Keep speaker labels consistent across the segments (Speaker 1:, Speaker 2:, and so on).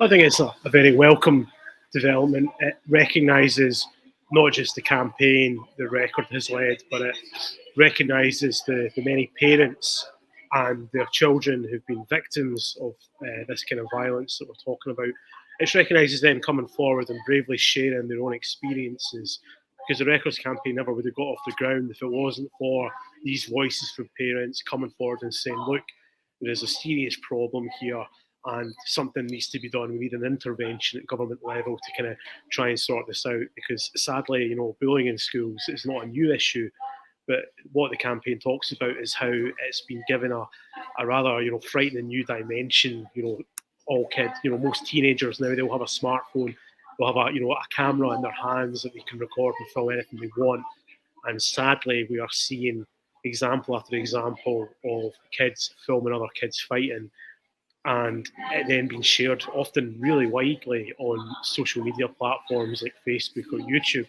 Speaker 1: I think it's a very welcome development. It recognises not just the campaign the record has led, but it recognises the many parents and their children who've been victims of this kind of violence that we're talking about. It recognises them coming forward and bravely sharing their own experiences, because the records campaign never would have got off the ground if it wasn't for these voices from parents coming forward and saying, look, there's a serious problem here and something needs to be done. We need an intervention at government level to kind of try and sort this out, because sadly, bullying in schools is not a new issue. But what the campaign talks about is how it's been given a rather, frightening new dimension. All kids, most teenagers now, they'll have a smartphone, they'll have a camera in their hands that they can record and film anything they want. And sadly, we are seeing example after example of kids filming other kids fighting, and it then being shared often really widely on social media platforms like Facebook or YouTube.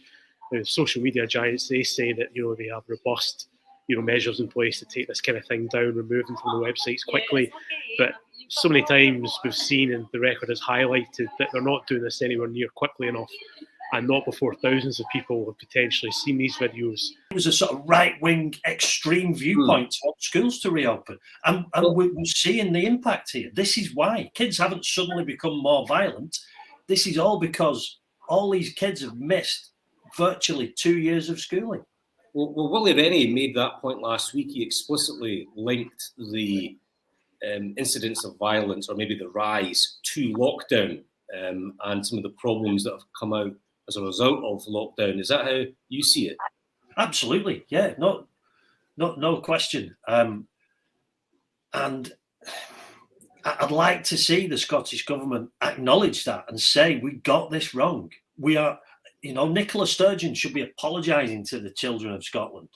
Speaker 1: The social media giants, they say that they have robust measures in place to take this kind of thing down, remove them from the websites quickly. But so many times we've seen, and the record has highlighted, that they're not doing this anywhere near quickly enough, and not before thousands of people have potentially seen these videos.
Speaker 2: It was a sort of right-wing extreme viewpoint to want schools to reopen. And we're seeing the impact here. This is why kids haven't suddenly become more violent. This is all because all these kids have missed virtually 2 years of schooling.
Speaker 3: Well, Willie Rennie made that point last week. He explicitly linked the incidents of violence, or maybe the rise, to lockdown and some of the problems that have come out as a result of lockdown. Is that how you see it?
Speaker 2: Absolutely, yeah, no question. And I'd like to see the Scottish Government acknowledge that and say, we got this wrong. We are, Nicola Sturgeon should be apologising to the children of Scotland.